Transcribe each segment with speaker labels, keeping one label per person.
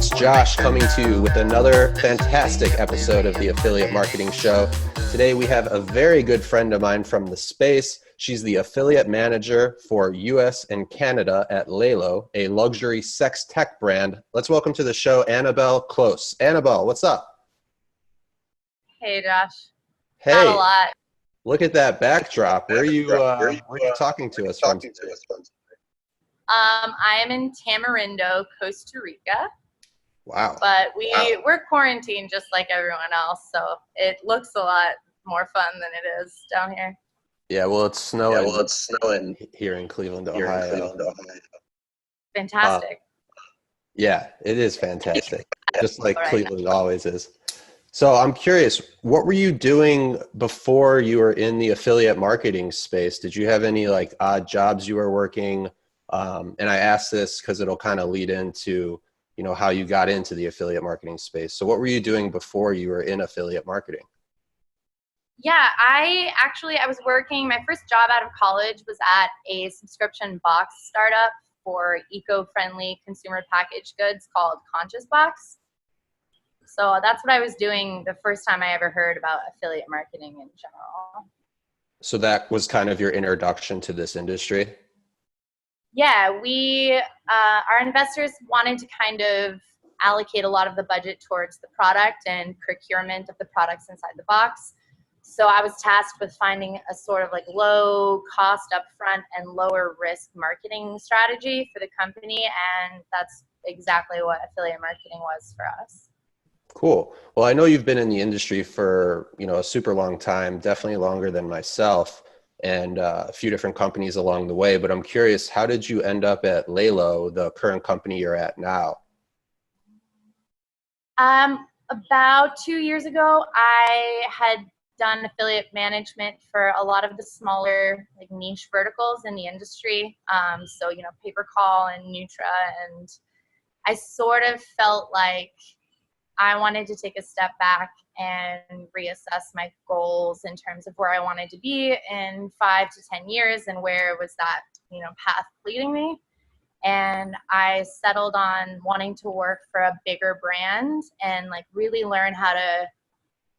Speaker 1: It's Josh coming to you with another fantastic episode of the Affiliate Marketing Show. Today we have a very good friend of mine from the space. She's the affiliate manager for US and Canada at LELO, a luxury sex tech brand. Let's welcome to the show Annabelle Close. Annabelle, what's up?
Speaker 2: Hey, Josh. Not a
Speaker 1: Hey,
Speaker 2: lot.
Speaker 1: look at that backdrop. Where are you talking to us from today?
Speaker 2: I am in Tamarindo, Costa Rica,
Speaker 1: Wow.
Speaker 2: but we're quarantined just like everyone else, so it looks a lot more fun than it is down here.
Speaker 1: Yeah, well, it's snowing here in Cleveland, Ohio.
Speaker 2: Fantastic.
Speaker 1: Yeah, it is fantastic, just like
Speaker 2: All right.
Speaker 1: Cleveland always is. So I'm curious, what were you doing before you were in the affiliate marketing space? Did you have any like odd jobs you were working? And I ask this because it'll kind of lead into, how you got into the affiliate marketing space. So what were you doing before you were in affiliate marketing?
Speaker 2: Yeah, I was working, my first job out of college was at a subscription box startup for eco-friendly consumer packaged goods called Conscious Box. So that's what I was doing the first time I ever heard about affiliate marketing in general.
Speaker 1: So that was kind of your introduction to this industry?
Speaker 2: Yeah, our investors wanted to kind of allocate a lot of the budget towards the product and procurement of the products inside the box. So I was tasked with finding a sort of like low cost upfront and lower risk marketing strategy for the company. And that's exactly what affiliate marketing was for us.
Speaker 1: Cool. Well, I know you've been in the industry for, a super long time, definitely longer than myself, and a few different companies along the way. But I'm curious, how did you end up at LELO, the current company you're at now?
Speaker 2: About 2 years ago, I had done affiliate management for a lot of the smaller like niche verticals in the industry. So, PaperCall and Nutra, and I sort of felt like I wanted to take a step back and reassess my goals in terms of where I wanted to be in 5 to 10 years and where was that, path leading me. And I settled on wanting to work for a bigger brand and like really learn how to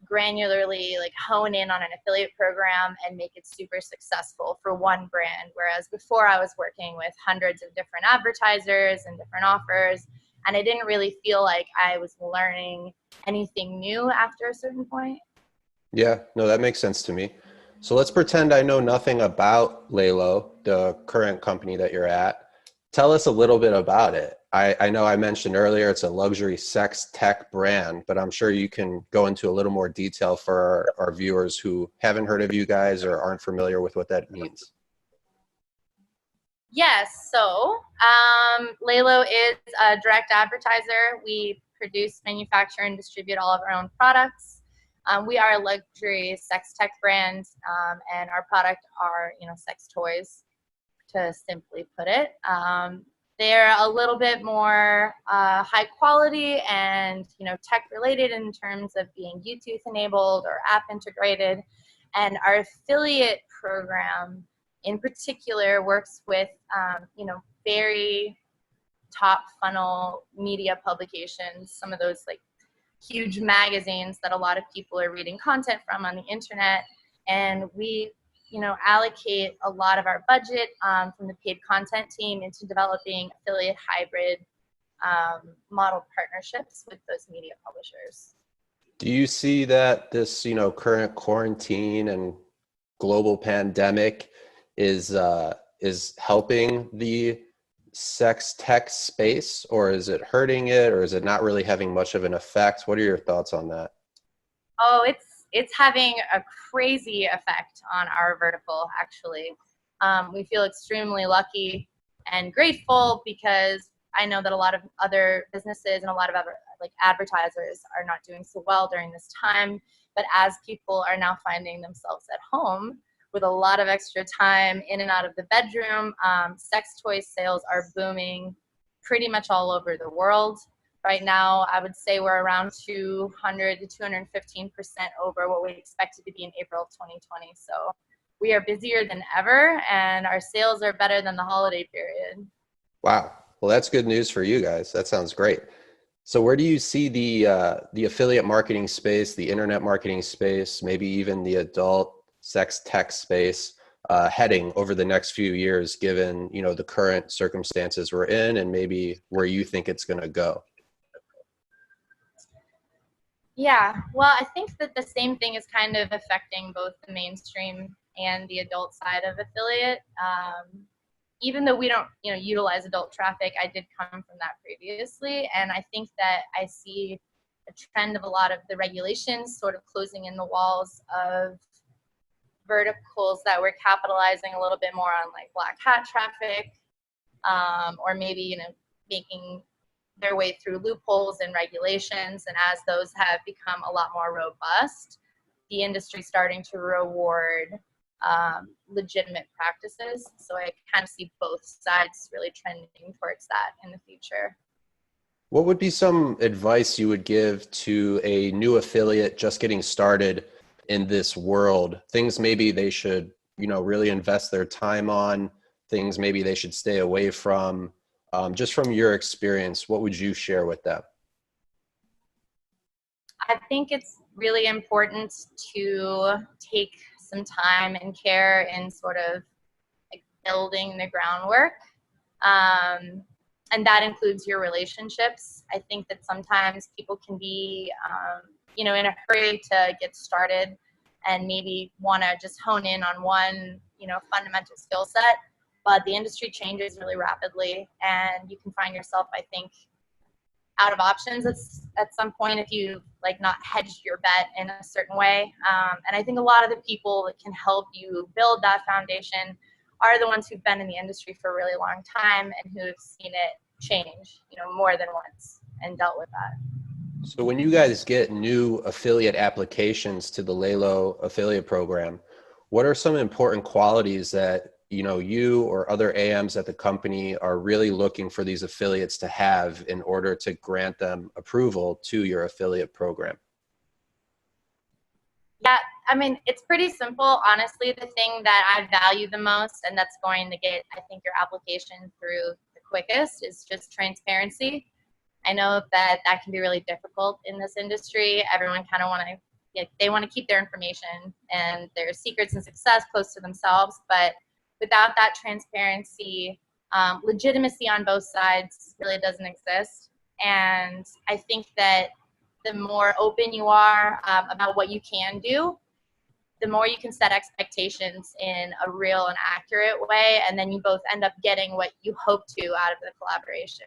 Speaker 2: granularly like hone in on an affiliate program and make it super successful for one brand. Whereas before I was working with hundreds of different advertisers and different offers, and I didn't really feel like I was learning anything new after a certain point.
Speaker 1: Yeah, no, that makes sense to me. So let's pretend I know nothing about LELO, the current company that you're at. Tell us a little bit about it. I know I mentioned earlier it's a luxury sex tech brand, but I'm sure you can go into a little more detail for our viewers who haven't heard of you guys or aren't familiar with what that means.
Speaker 2: Yes, so LELO is a direct advertiser. We produce, manufacture, and distribute all of our own products. We are a luxury sex tech brand, and our product are, sex toys, to simply put it. They're a little bit more high quality and, tech related in terms of being Bluetooth enabled or app integrated. And our affiliate program in particular works with, very top funnel media publications, some of those like huge magazines that a lot of people are reading content from on the internet. And we, allocate a lot of our budget from the paid content team into developing affiliate hybrid model partnerships with those media publishers.
Speaker 1: Do you see that this, current quarantine and global pandemic is helping the sex tech space, or is it hurting it, or is it not really having much of an effect? What are your thoughts on that?
Speaker 2: Oh, it's having a crazy effect on our vertical, actually. We feel extremely lucky and grateful because I know that a lot of other businesses and a lot of other like advertisers are not doing so well during this time. But as people are now finding themselves at home with a lot of extra time in and out of the bedroom, sex toy sales are booming pretty much all over the world. Right now, I would say we're around 200 to 215% over what we expected to be in April of 2020. So we are busier than ever, and our sales are better than the holiday period.
Speaker 1: Wow. Well, that's good news for you guys. That sounds great. So where do you see the affiliate marketing space, the internet marketing space, maybe even the adult sex tech space heading over the next few years, given, you know, the current circumstances we're in and maybe where you think it's going to go?
Speaker 2: Yeah, well, I think that the same thing is kind of affecting both the mainstream and the adult side of affiliate. Even though we don't, utilize adult traffic, I did come from that previously, and I think that I see a trend of a lot of the regulations sort of closing in the walls of verticals that were capitalizing a little bit more on like black hat traffic, or maybe making their way through loopholes and regulations. And as those have become a lot more robust, the industry starting to reward legitimate practices. So I kind of see both sides really trending towards that in the future.
Speaker 1: What would be some advice you would give to a new affiliate just getting started in this world? Things maybe they should, you know, really invest their time on, things maybe they should stay away from. Just from your experience, what would you share with them?
Speaker 2: I think it's really important to take some time and care in sort of like building the groundwork. And that includes your relationships. I think that sometimes people can be, in a hurry to get started and maybe want to just hone in on one, fundamental skill set. But the industry changes really rapidly, and you can find yourself, I think, out of options at some point if you like not hedged your bet in a certain way. And I think a lot of the people that can help you build that foundation are the ones who've been in the industry for a really long time and who have seen it change, more than once and dealt with that.
Speaker 1: So when you guys get new affiliate applications to the LELO affiliate program, what are some important qualities that you or other AMs at the company are really looking for these affiliates to have in order to grant them approval to your affiliate program?
Speaker 2: Yeah, I mean, it's pretty simple. Honestly, the thing that I value the most and that's going to get, I think, your application through the quickest is just transparency. I know that can be really difficult in this industry. Everyone kind of they want to keep their information and their secrets and success close to themselves, but without that transparency, legitimacy on both sides really doesn't exist. And I think that the more open you are about what you can do, the more you can set expectations in a real and accurate way, and then you both end up getting what you hope to out of the collaboration.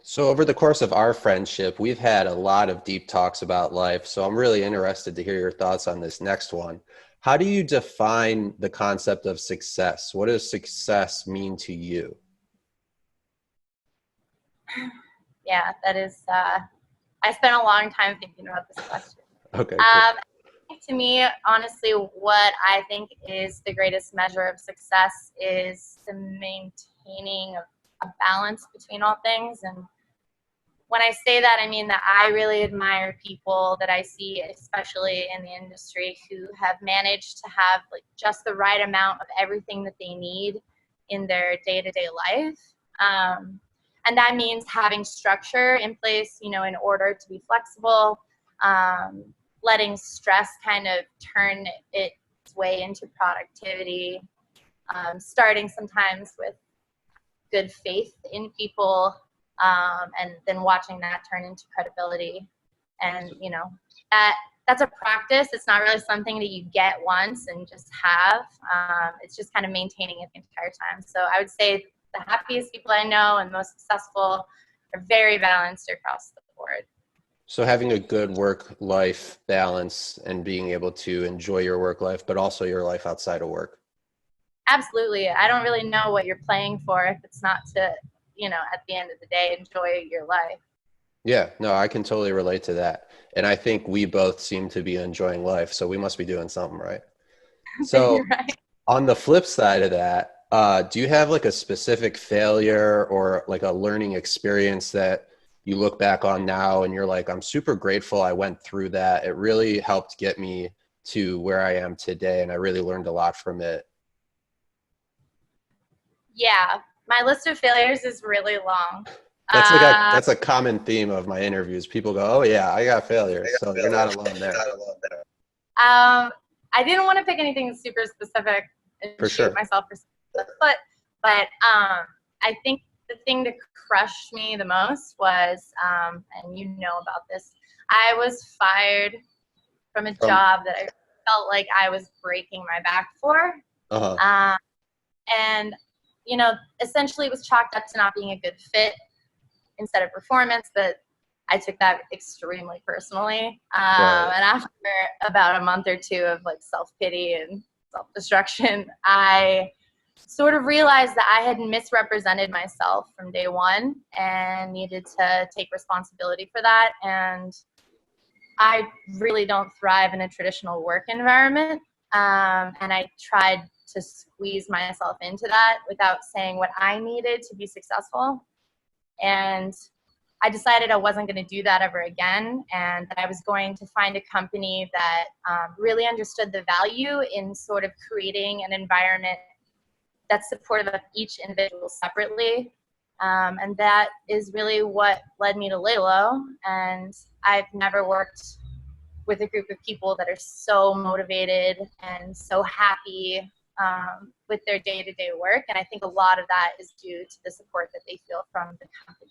Speaker 1: So over the course of our friendship, we've had a lot of deep talks about life. So I'm really interested to hear your thoughts on this next one. How do you define the concept of success? What does success mean to you?
Speaker 2: Yeah, that is, I spent a long time thinking about this question.
Speaker 1: Okay, cool.
Speaker 2: To me, honestly, what I think is the greatest measure of success is the maintaining of a balance between all things. And when I say that, I mean that I really admire people that I see, especially in the industry, who have managed to have like just the right amount of everything that they need in their day-to-day life. And that means having structure in place, in order to be flexible, letting stress kind of turn its way into productivity, starting sometimes with good faith in people, and then watching that turn into credibility. And, that's a practice. It's not really something that you get once and just have. It's just kind of maintaining it the entire time. So I would say the happiest people I know and most successful are very balanced across the board.
Speaker 1: So having a good work-life balance and being able to enjoy your work life, but also your life outside of work.
Speaker 2: Absolutely. I don't really know what you're playing for if it's not to, at the end of the day, enjoy your life.
Speaker 1: Yeah, no, I can totally relate to that. And I think we both seem to be enjoying life, so we must be doing something right. So
Speaker 2: Right.
Speaker 1: on the flip side of that, do you have like a specific failure or like a learning experience that you look back on now and you're like, I'm super grateful I went through that. It really helped get me to where I am today, and I really learned a lot from it.
Speaker 2: Yeah. My list of failures is really long. Uh,
Speaker 1: that's a common theme of my interviews. People go, "Oh yeah, I got failures." So you're not alone there.
Speaker 2: I didn't want to pick anything super specific and
Speaker 1: For
Speaker 2: shoot
Speaker 1: sure.
Speaker 2: myself for but I think the thing that crushed me the most was, and you know about this, I was fired from a
Speaker 1: From
Speaker 2: job that I felt like I was breaking my back for.
Speaker 1: uh-huh.
Speaker 2: Um, and, you know, essentially it was chalked up to not being a good fit instead of performance, but I took that extremely personally.
Speaker 1: Right.
Speaker 2: And after about a month or two of like self-pity and self-destruction, I sort of realized that I had misrepresented myself from day one and needed to take responsibility for that. And I really don't thrive in a traditional work environment. And I tried to squeeze myself into that without saying what I needed to be successful. And I decided I wasn't going to do that ever again, and that I was going to find a company that really understood the value in sort of creating an environment that's supportive of each individual separately. And that is really what led me to LELO. And I've never worked with a group of people that are so motivated and so happy with their day-to-day work. And I think a lot of that is due to the support that they feel from the company.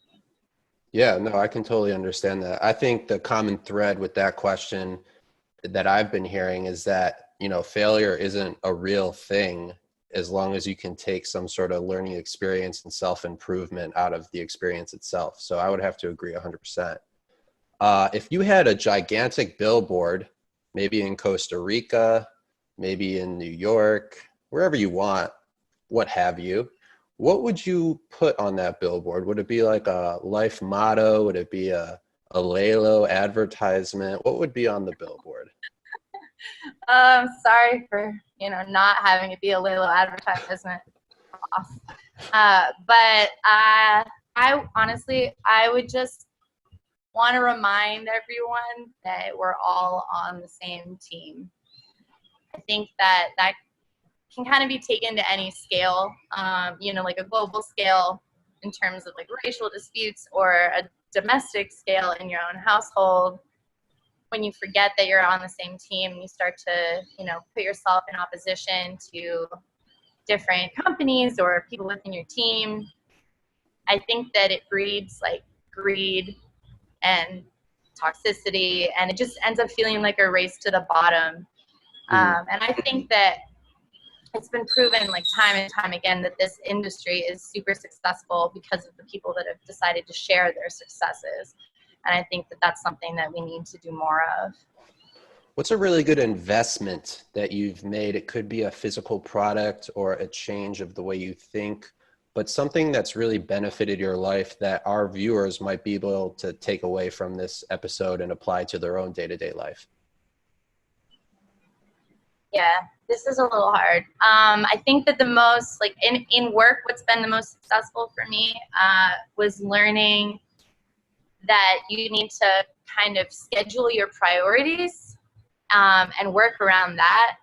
Speaker 1: Yeah, no, I can totally understand that. I think the common thread with that question that I've been hearing is that, failure isn't a real thing as long as you can take some sort of learning experience and self-improvement out of the experience itself. So I would have to agree 100%. If you had a gigantic billboard, maybe in Costa Rica, maybe in New York, wherever you want, what have you, what would you put on that billboard? Would it be like a life motto? Would it be a LELO advertisement? What would be on the billboard?
Speaker 2: Sorry for not having it be a LELO advertisement. But I honestly, I would just want to remind everyone that we're all on the same team. I think that can kind of be taken to any scale, like a global scale in terms of like racial disputes, or a domestic scale in your own household. When you forget that you're on the same team, you start to, put yourself in opposition to different companies or people within your team. I think that it breeds like greed and toxicity, and it just ends up feeling like a race to the bottom.
Speaker 1: Mhm.
Speaker 2: And I think that it's been proven like time and time again that this industry is super successful because of the people that have decided to share their successes. And I think that that's something that we need to do more of.
Speaker 1: What's a really good investment that you've made? It could be a physical product or a change of the way you think, but something that's really benefited your life that our viewers might be able to take away from this episode and apply to their own day-to-day life.
Speaker 2: Yeah, this is a little hard. I think that the most, like in work, what's been the most successful for me was learning that you need to kind of schedule your priorities and work around that.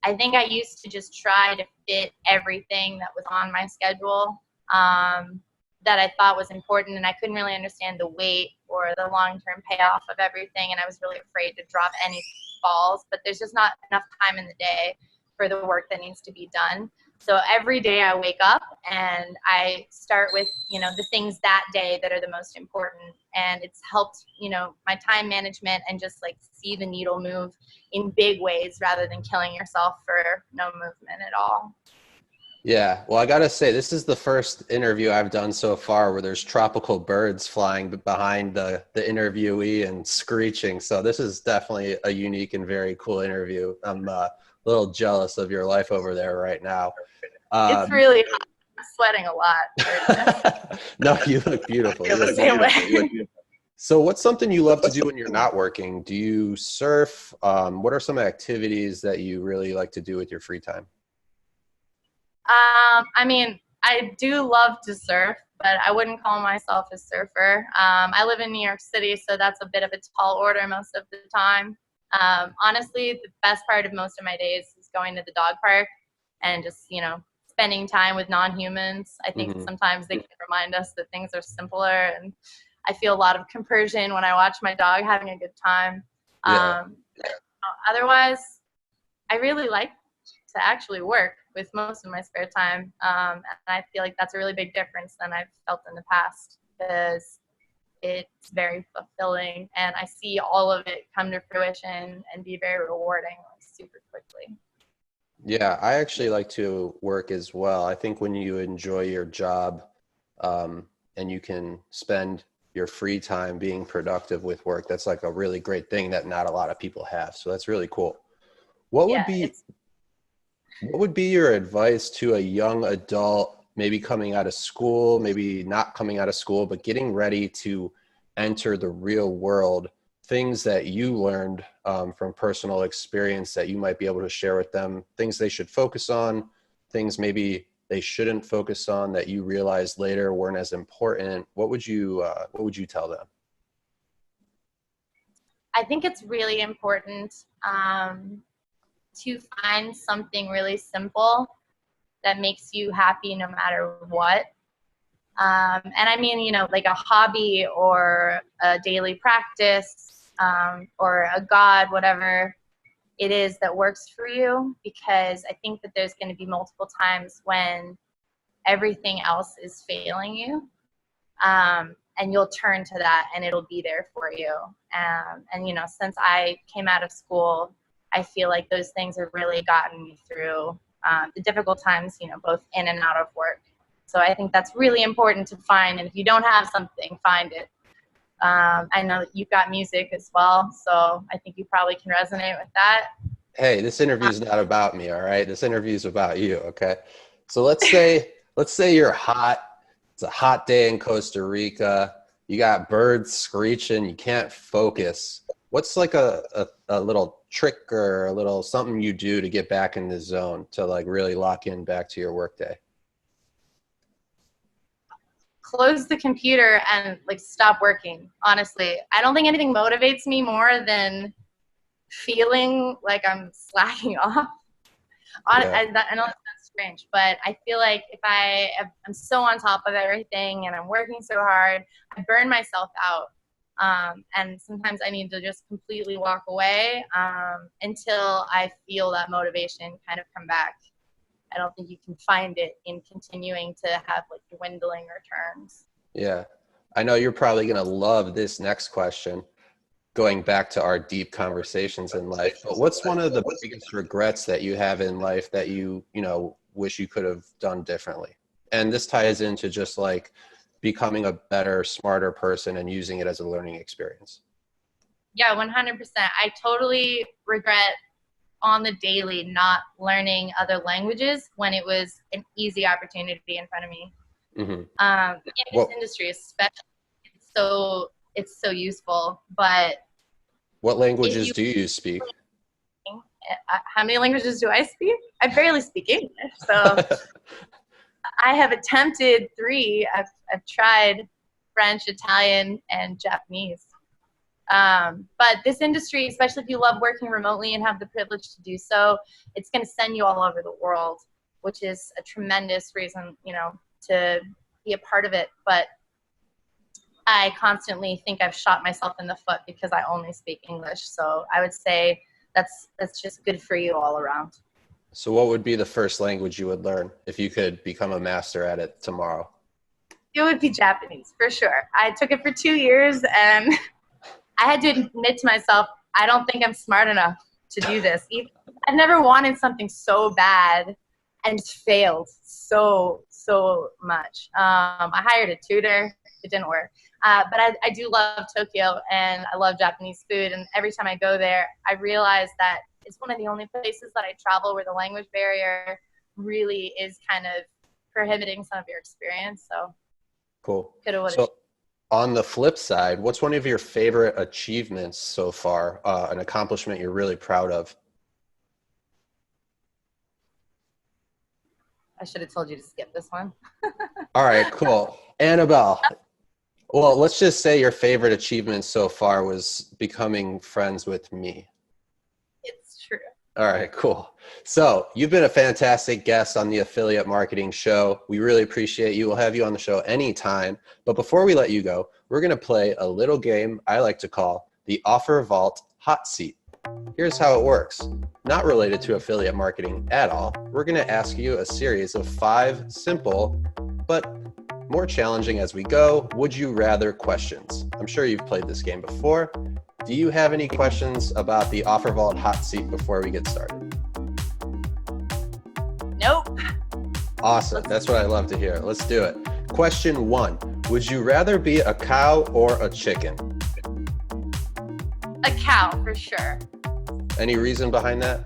Speaker 2: I think I used to just try to fit everything that was on my schedule that I thought was important, and I couldn't really understand the weight or the long-term payoff of everything, and I was really afraid to drop any balls, but there's just not enough time in the day for the work that needs to be done. So every day I wake up and I start with, the things that day that are the most important. And it's helped, my time management and just like see the needle move in big ways rather than killing yourself for no movement at all.
Speaker 1: Yeah, well, I gotta say, this is the first interview I've done so far where there's tropical birds flying behind the interviewee and screeching. So this is definitely a unique and very cool interview. I'm a little jealous of your life over there right now.
Speaker 2: It's really hot. I'm sweating a lot.
Speaker 1: No, you look beautiful. You
Speaker 2: Feel the
Speaker 1: look
Speaker 2: same
Speaker 1: beautiful.
Speaker 2: way.
Speaker 1: So what's something you love to do when you're not working? Do you surf? What are some activities that you really like to do with your free time?
Speaker 2: I mean, I do love to surf, but I wouldn't call myself a surfer. I live in New York City, so that's a bit of a tall order most of the time. Honestly, the best part of most of my days is going to the dog park and just, spending time with non-humans. I think
Speaker 1: Hmm.
Speaker 2: sometimes they can remind us that things are simpler, and I feel a lot of compersion when I watch my dog having a good time.
Speaker 1: Yeah.
Speaker 2: Otherwise, I really like to actually work with most of my spare time. And I feel like that's a really big difference than I've felt in the past, because it's very fulfilling and I see all of it come to fruition and be very rewarding super quickly.
Speaker 1: Yeah, I actually like to work as well. I think when you enjoy your job, and you can spend your free time being productive with work, that's like a really great thing that not a lot of people have. So that's really cool. What would
Speaker 2: Yeah,
Speaker 1: be
Speaker 2: it's
Speaker 1: what would be your advice to a young adult, maybe coming out of school, maybe not coming out of school, but getting ready to enter the real world? Things that you learned from personal experience that you might be able to share with them, things they should focus on, things maybe they shouldn't focus on that you realized later weren't as important. What would you tell them?
Speaker 2: I think it's really important to find something really simple that makes you happy no matter what. And I mean, like a hobby or a daily practice, or a god, whatever it is that works for you, because I think that there's going to be multiple times when everything else is failing you. And you'll turn to that and it'll be there for you. And since I came out of school, I feel like those things have really gotten me through the difficult times, both in and out of work. So I think that's really important to find. And if you don't have something, find it. I know that you've got music as well, so I think you probably can resonate with that.
Speaker 1: Hey, this interview is not about me, all right? This interview is about you, okay? So let's say you're hot. It's a hot day in Costa Rica. You got birds screeching. You can't focus. What's like a little trick or a little something you do to get back in the zone to like really lock in back to your workday?
Speaker 2: Close the computer and like stop working. Honestly, I don't think anything motivates me more than feeling like I'm slacking off.
Speaker 1: Yeah.
Speaker 2: I know that sounds strange, but I feel like if I'm so on top of everything and I'm working so hard, I burn myself out. And sometimes I need to just completely walk away until I feel that motivation kind of come back. I don't think you can find it in continuing to have like dwindling returns.
Speaker 1: Yeah. I know you're probably going to love this next question, going back to our deep conversations in life. But what's one of the biggest regrets that you have in life that you wish you could have done differently? And this ties into just like becoming a better, smarter person and using it as a learning experience.
Speaker 2: Yeah, 100%. I totally regret on the daily not learning other languages when it was an easy opportunity in front of me.
Speaker 1: Hmm.
Speaker 2: In this
Speaker 1: What
Speaker 2: industry, especially, it's so useful. But
Speaker 1: what
Speaker 2: if
Speaker 1: languages
Speaker 2: you,
Speaker 1: do you speak?
Speaker 2: how many languages do I speak? I barely speak English, so I have attempted three. I've tried French, Italian, and Japanese. But this industry, especially if you love working remotely and have the privilege to do so, it's going to send you all over the world, which is a tremendous reason, to be a part of it. But I constantly think I've shot myself in the foot because I only speak English. So I would say that's just good for you all around.
Speaker 1: So what would be the first language you would learn if you could become a master at it tomorrow?
Speaker 2: It would be Japanese for sure. I took it for 2 years and I had to admit to myself, I don't think I'm smart enough to do this. I've never wanted something so bad and just failed so much. I hired a tutor. It didn't work. But I do love Tokyo and I love Japanese food. And every time I go there, I realize that it's one of the only places that I travel where the language barrier really is kind of prohibiting some of your experience. So
Speaker 1: Cool.
Speaker 2: coulda, woulda,
Speaker 1: So on the flip side, what's one of your favorite achievements so far, an accomplishment you're really proud of?
Speaker 2: I should have told you to skip this one.
Speaker 1: All right, cool. Annabelle, well, let's just say your favorite achievement so far was becoming friends with me.
Speaker 2: It's true.
Speaker 1: All right, cool. So you've been a fantastic guest on the Affiliate Marketing Show. We really appreciate you. We'll have you on the show anytime. But before we let you go, we're going to play a little game I like to call the OfferVault Hot Seat. Here's how it works. Not related to affiliate marketing at all. We're going to ask you a series of 5 simple, but more challenging as we go, would you rather questions. I'm sure you've played this game before. Do you have any questions about the OfferVault Hot Seat before we get started?
Speaker 2: Nope.
Speaker 1: Awesome. That's what I love to hear. Let's do it. Question 1. Would you rather be a cow or a chicken?
Speaker 2: A cow, for sure.
Speaker 1: Any reason behind that?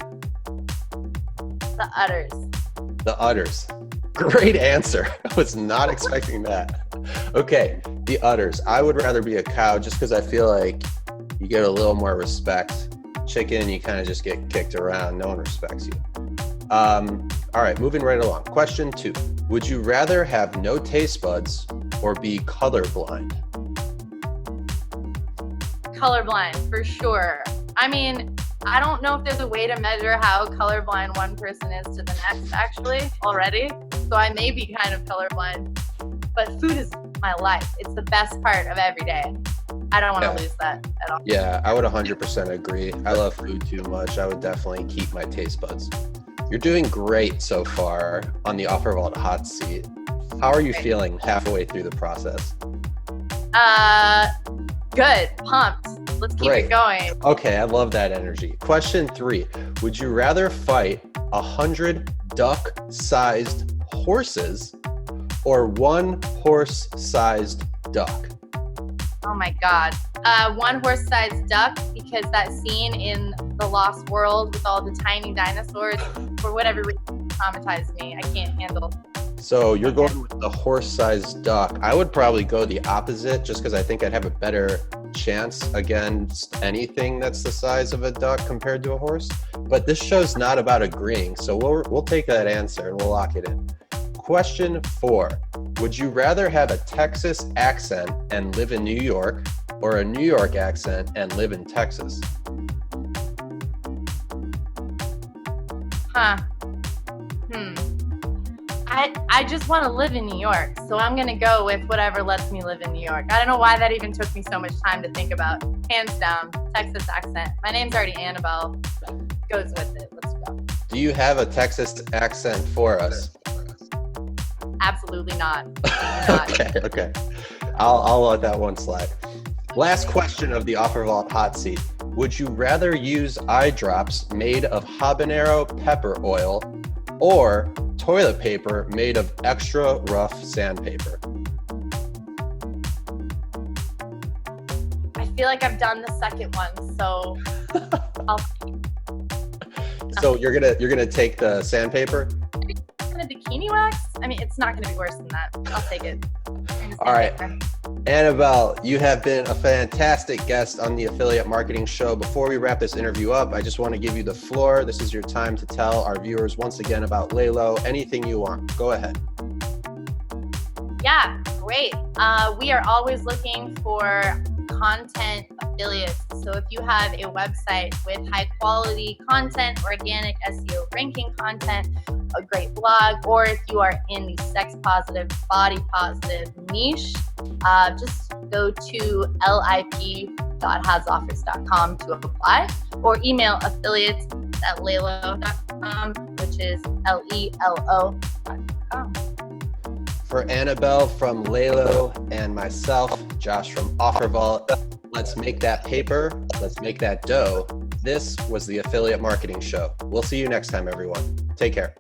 Speaker 2: The udders.
Speaker 1: The udders. Great answer. I was not expecting that. Okay, the udders. I would rather be a cow just because I feel like you get a little more respect. Chicken, you kind of just get kicked around. No one respects you. All right, moving right along. Question 2. Would you rather have no taste buds or be colorblind?
Speaker 2: Colorblind, for sure. I mean, I don't know if there's a way to measure how colorblind one person is to the next, actually, already. So I may be kind of colorblind. But food is my life. It's the best part of every day. I don't want to lose that at all.
Speaker 1: Yeah, I would 100% agree. I love food too much. I would definitely keep my taste buds. You're doing great so far on the OfferVault Hot Seat. How are you feeling halfway through the process?
Speaker 2: Good. Pumped. Let's keep it going.
Speaker 1: Okay, I love that energy. Question 3. Would you rather fight 100 duck-sized horses or 1 horse-sized duck?
Speaker 2: Oh my God. 1 horse-sized duck, because that scene in The Lost World with all the tiny dinosaurs, for whatever reason, traumatized me. I can't handle.
Speaker 1: So you're going with the horse-sized duck. I would probably go the opposite just because I think I'd have a better chance against anything that's the size of a duck compared to a horse. But this show's not about agreeing, so we'll take that answer and we'll lock it in. Question 4. Would you rather have a Texas accent and live in New York or a New York accent and live in Texas?
Speaker 2: I just want to live in New York, so I'm going to go with whatever lets me live in New York. I don't know why that even took me so much time to think about. Hands down, Texas accent. My name's already Annabelle. Goes with it. Let's go.
Speaker 1: Do you have a Texas accent for us?
Speaker 2: Absolutely not.
Speaker 1: Okay. I'll let that one slide. Last question of the OfferVault Hot Seat. Would you rather use eye drops made of habanero pepper oil or toilet paper made of extra rough sandpaper?
Speaker 2: I feel like I've done the second one, so I'll.
Speaker 1: So you're gonna take the sandpaper?
Speaker 2: The bikini wax? I mean, it's not going to be worse than that. I'll take it.
Speaker 1: All right. Annabelle, you have been a fantastic guest on the Affiliate Marketing Show. Before we wrap this interview up, I just want to give you the floor. This is your time to tell our viewers once again about LELO, anything you want. Go ahead.
Speaker 2: Yeah, great. We are always looking for content affiliates. So if you have a website with high quality content, organic SEO ranking content, a great blog, or if you are in the sex positive, body positive niche, just go to lip.hasoffers.com to apply, or email affiliates@lelo.com, which is LELO.com.
Speaker 1: For Annabelle from LELO and myself, Josh from OfferVault, let's make that paper, let's make that dough. This was the Affiliate Marketing Show. We'll see you next time, everyone. Take care.